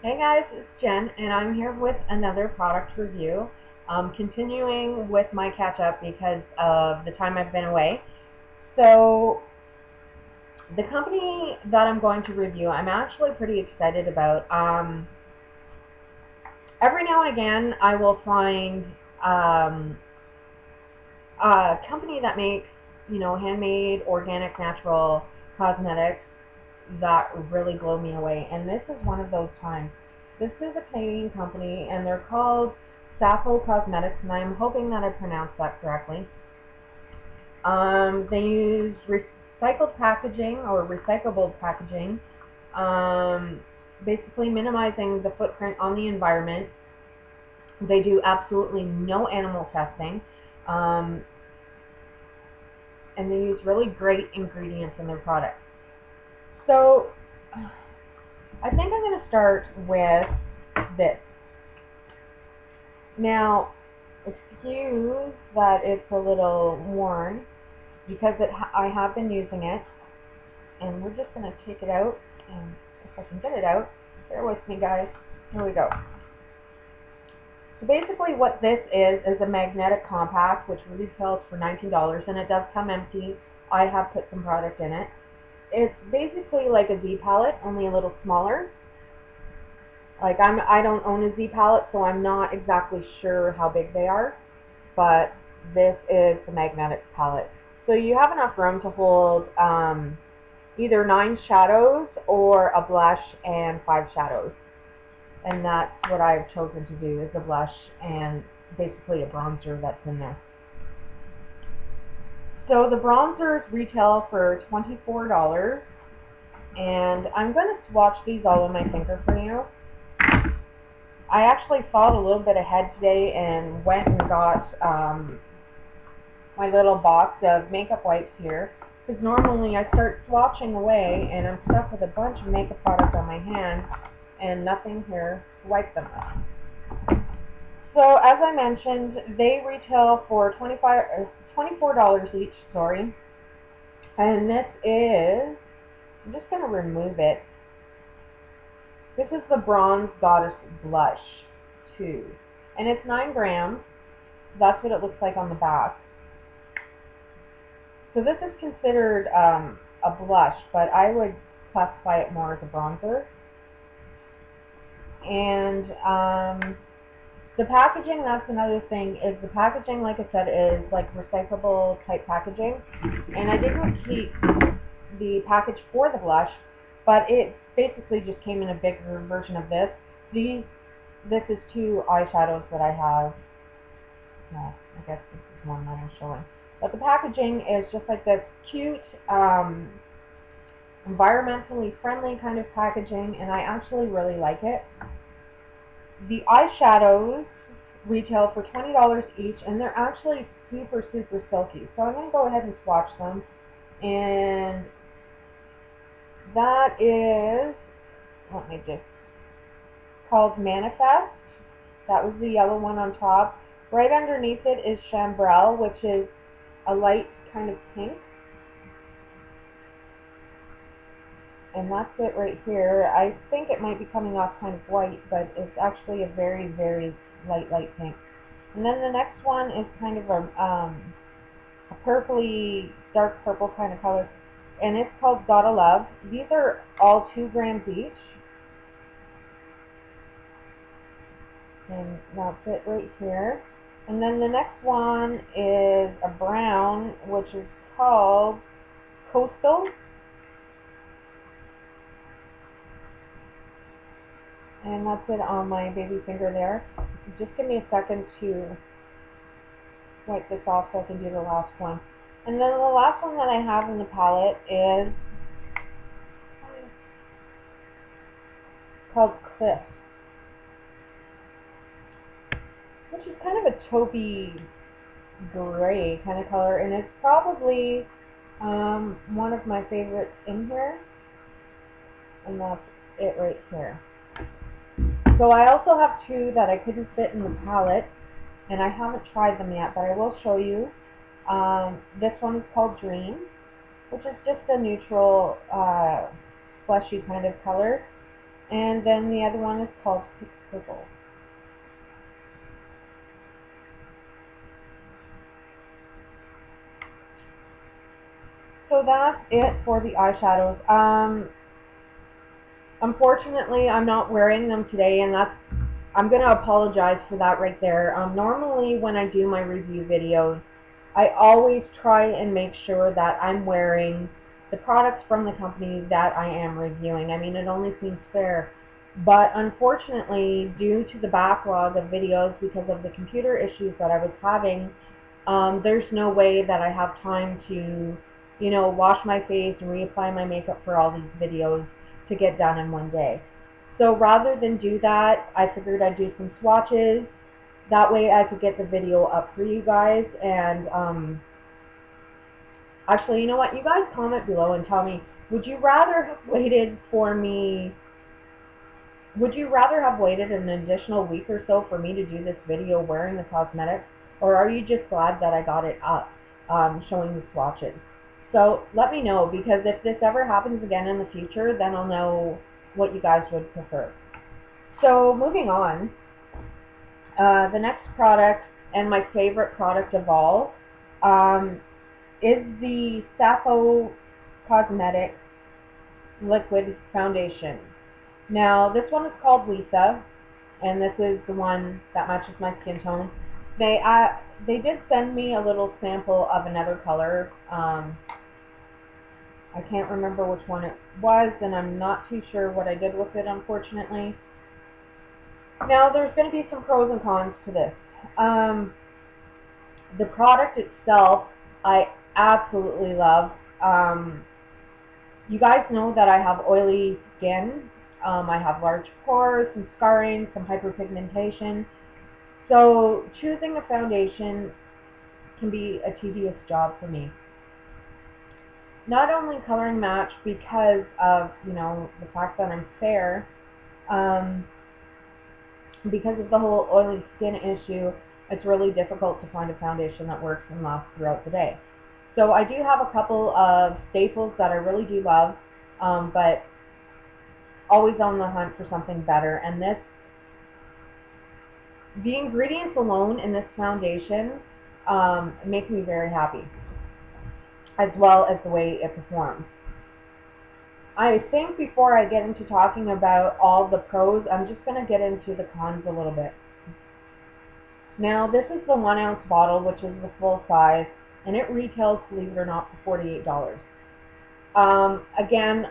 Hey guys, it's Jen, and I'm here with another product review. Continuing with my catch up because of the time I've been away. So, the company that I'm going to review, I'm actually pretty excited about. Every now and again, I will find um, a company that makes, handmade, organic, natural cosmetics that really blow me away, and this is one of those times. This is a Canadian company, and they're called Sappho Cosmetics, and I'm hoping that I pronounced that correctly. They use recycled packaging or recyclable packaging, um, basically minimizing the footprint on the environment. They do absolutely no animal testing, um, and they use really great ingredients in their products. So I think I'm going to start with this. Now, excuse that it's a little worn because I have been using it, and we're just going to take it out, and if I can get it out, bear with me guys, here we go. So basically what this is a magnetic compact which retails for $19, and it does come empty. I have put some product in it. It's basically like a Z palette, only a little smaller. Like I don't own a Z palette, so I'm not exactly sure how big they are, but this is the magnetic palette. So you have enough room to hold either 9 shadows or a blush and 5 shadows. And that's what I've chosen to do, is a blush and basically a bronzer that's in there. So the bronzers retail for $24, and I'm going to swatch these all on my finger for you. I actually thought a little bit ahead today and went and got my little box of makeup wipes here, because normally I start swatching away and I'm stuck with a bunch of makeup product on my hand and nothing here to wipe them with. So as I mentioned, they retail for $24 each, sorry. And this is, I'm just going to remove it. This is the Bronze Goddess Blush 2. And it's 9 grams. That's what it looks like on the back. So this is considered a blush, but I would classify it more as a bronzer. And the packaging, that's another thing, is the packaging, like I said, is like recyclable type packaging. And I didn't keep the package for the blush, but it basically just came in a bigger version of this. This is 2 eyeshadows that I have. No, I guess this is one that I'm showing. But the packaging is just like this cute, environmentally friendly kind of packaging, and I actually really like it. The eyeshadows retail for $20 each, and they're actually super, super silky. So I'm going to go ahead and swatch them. And that is, let me just, called Manifest. That was the yellow one on top. Right underneath it is Chambrel, which is a light kind of pink. And that's it right here. I think it might be coming off kind of white, but it's actually a very, very light pink. And then the next one is kind of a purpley, dark purple kind of color, and it's called Gotta Love. These are all 2 grams each. And that's it right here. And then the next one is a brown, which is called Coastal. And that's it on my baby finger there. Just give me a second to wipe this off so I can do the last one. And then the last one that I have in the palette is called Cliff, which is kind of a taupey gray kind of color, and it's probably one of my favorites in here, and that's it right here. So I also have 2 that I couldn't fit in the palette, and I haven't tried them yet, but I will show you. This one is called Dream, which is just a neutral fleshy kind of color. and then the other one is called Purple. So that's it for the eyeshadows. Unfortunately, I'm not wearing them today, and I'm going to apologize for that right there. Normally, when I do my review videos, I always try and make sure that I'm wearing the products from the company that I am reviewing. I mean, it only seems fair. But unfortunately, due to the backlog of videos because of the computer issues that I was having, there's no way that I have time to, wash my face and reapply my makeup for all these videos to get done in one day. So rather than do that, I figured I'd do some swatches. That way I could get the video up for you guys. And actually, you know what? You guys comment below and tell me, would you rather have waited an additional week or so for me to do this video wearing the cosmetics? Or are you just glad that I got it up showing the swatches? So let me know, because if this ever happens again in the future, then I'll know what you guys would prefer. So moving on, the next product, and my favorite product of all, is the Sappho Cosmetics Liquid Foundation. Now this one is called Lisa, and this is the one that matches my skin tone. They did send me a little sample of another color. I can't remember which one it was, and I'm not too sure what I did with it, unfortunately. Now, there's going to be some pros and cons to this. The product itself, I absolutely love. You guys know that I have oily skin. I have large pores, some scarring, some hyperpigmentation. So choosing a foundation can be a tedious job for me. Not only coloring match because of, the fact that I'm fair, because of the whole oily skin issue, it's really difficult to find a foundation that works and lasts throughout the day. So I do have a couple of staples that I really do love, but always on the hunt for something better. And the ingredients alone in this foundation make me very happy, as well as the way it performs. I think before I get into talking about all the pros, I'm just going to get into the cons a little bit. Now, this is the 1 ounce bottle, which is the full size, and it retails, believe it or not, for $48. Again,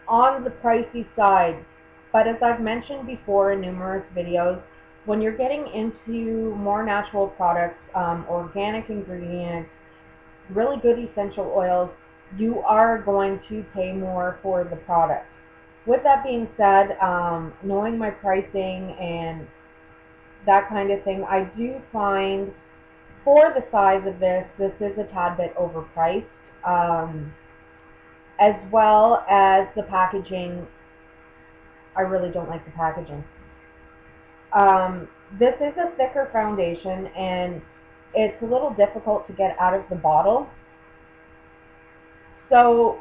on the pricey side, but as I've mentioned before in numerous videos, when you're getting into more natural products, organic ingredients, really good essential oils, you are going to pay more for the product. With that being said, knowing my pricing and that kind of thing, I do find for the size of this is a tad bit overpriced, as well as the packaging. I really don't like the packaging. This is a thicker foundation, and it's a little difficult to get out of the bottle. So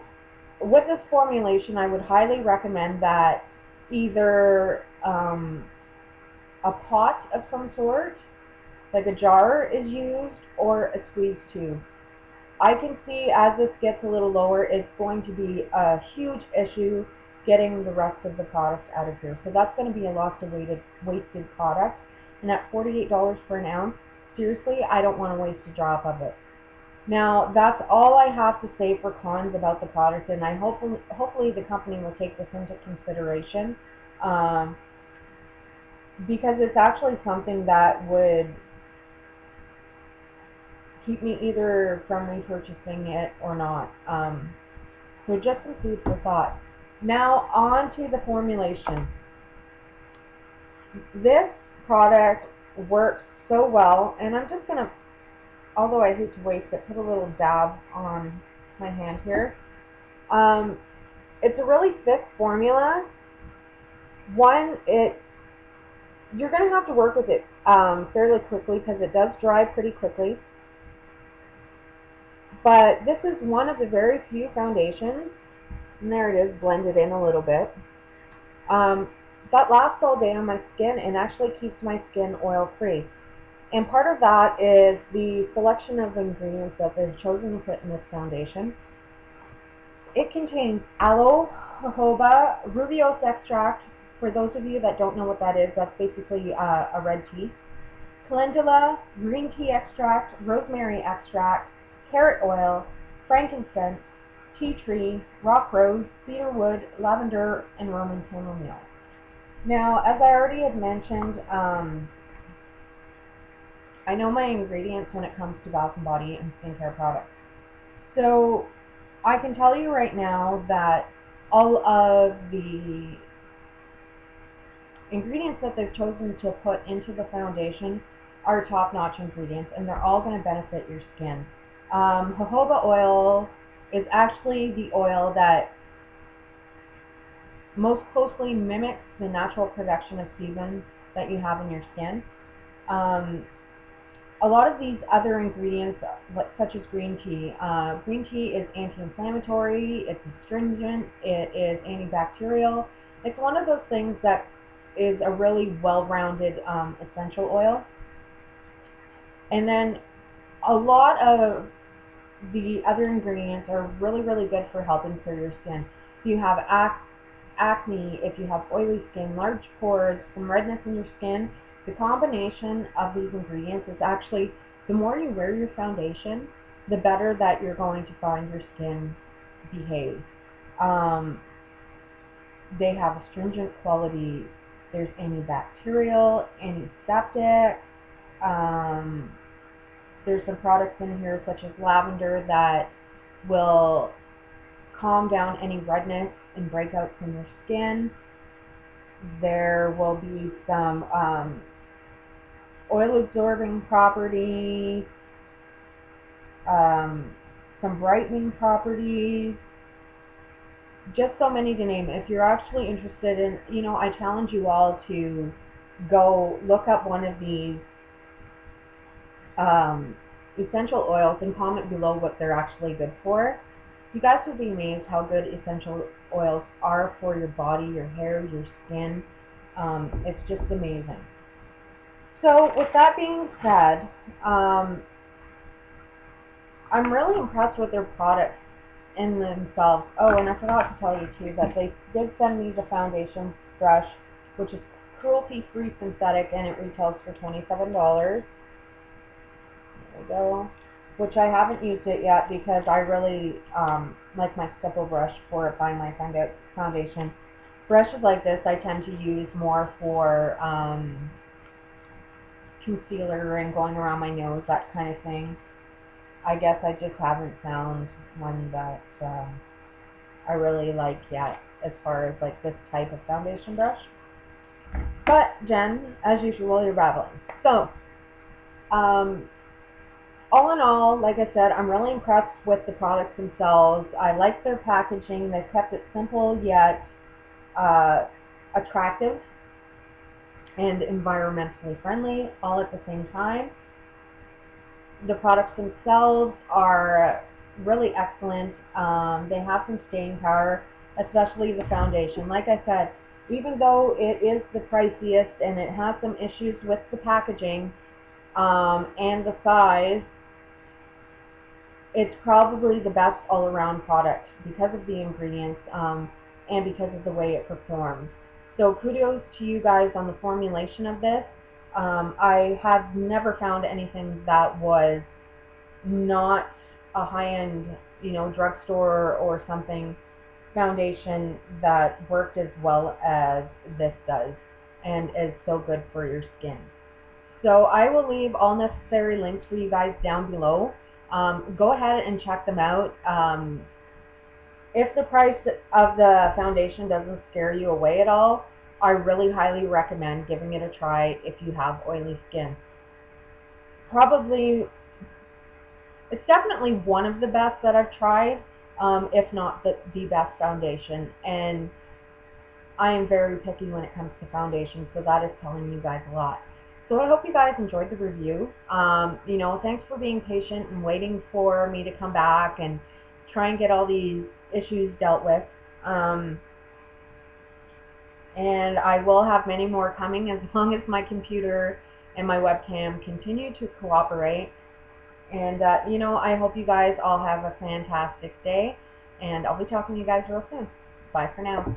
with this formulation, I would highly recommend that either a pot of some sort, like a jar, is used, or a squeeze tube. I can see as this gets a little lower, it's going to be a huge issue getting the rest of the product out of here. So that's going to be a lots of wasted product. And at $48 for an ounce, seriously, I don't want to waste a drop of it. Now, that's all I have to say for cons about the product, and I hopefully the company will take this into consideration, because it's actually something that would keep me either from repurchasing it or not. So just some food for thought. Now, on to the formulation. This product works so well, and I'm just going to, although I hate to waste it, put a little dab on my hand here. It's a really thick formula. You're going to have to work with it fairly quickly because it does dry pretty quickly. But this is one of the very few foundations, and there it is, blended in a little bit, That lasts all day on my skin and actually keeps my skin oil free. And part of that is the selection of ingredients that they've chosen to put in this foundation. It contains aloe, jojoba, rubiose extract. For those of you that don't know what that is, that's basically a red tea. Calendula, green tea extract, rosemary extract, carrot oil, frankincense, tea tree, rock rose, cedar wood, lavender, and Roman chamomile. Now, as I already had mentioned, I know my ingredients when it comes to Bath & Body and skincare products. So I can tell you right now that all of the ingredients that they've chosen to put into the foundation are top-notch ingredients, and they're all going to benefit your skin. Jojoba oil is actually the oil that most closely mimics the natural production of sebum that you have in your skin. A lot of these other ingredients, such as green tea is anti-inflammatory, it's astringent, it is antibacterial. It's one of those things that is a really well-rounded essential oil. And then a lot of the other ingredients are really, really good for helping clear your skin. If you have acne, if you have oily skin, large pores, some redness in your skin, the combination of these ingredients is actually, the more you wear your foundation, the better that you're going to find your skin behave. They have astringent qualities. There's antibacterial, antiseptic. There's some products in here such as lavender that will calm down any redness and breakouts in your skin. There will be some oil absorbing properties, some brightening properties, just so many to name. If you're actually interested in, I challenge you all to go look up one of these essential oils and comment below what they're actually good for. You guys will be amazed how good essential oils are for your body, your hair, your skin. It's just amazing. So with that being said, I'm really impressed with their products in themselves. Oh, and I forgot to tell you too that they did send me the foundation brush, which is cruelty-free synthetic, and it retails for $27. There we go. Which I haven't used it yet because I really like my stipple brush for applying my foundation. Brushes like this I tend to use more for concealer and going around my nose, that kind of thing. I guess I just haven't found one that I really like yet as far as like this type of foundation brush. But Jen, as usual, you're babbling. So, all in all, like I said, I'm really impressed with the products themselves. I like their packaging. They've kept it simple yet attractive and environmentally friendly all at the same time. The products themselves are really excellent. They have some staying power, especially the foundation. Like I said, even though it is the priciest and it has some issues with the packaging and the size, it's probably the best all-around product because of the ingredients and because of the way it performs. So kudos to you guys on the formulation of this. I have never found anything that was not a high-end, drugstore or something foundation that worked as well as this does and is so good for your skin. So I will leave all necessary links for you guys down below. Go ahead and check them out. If the price of the foundation doesn't scare you away at all, I really highly recommend giving it a try if you have oily skin. Probably, it's definitely one of the best that I've tried, if not the best foundation. And I am very picky when it comes to foundation, so that is telling you guys a lot. So I hope you guys enjoyed the review. Thanks for being patient and waiting for me to come back and try and get all these issues dealt with. And I will have many more coming as long as my computer and my webcam continue to cooperate. And, you know, I hope you guys all have a fantastic day. And I'll be talking to you guys real soon. Bye for now.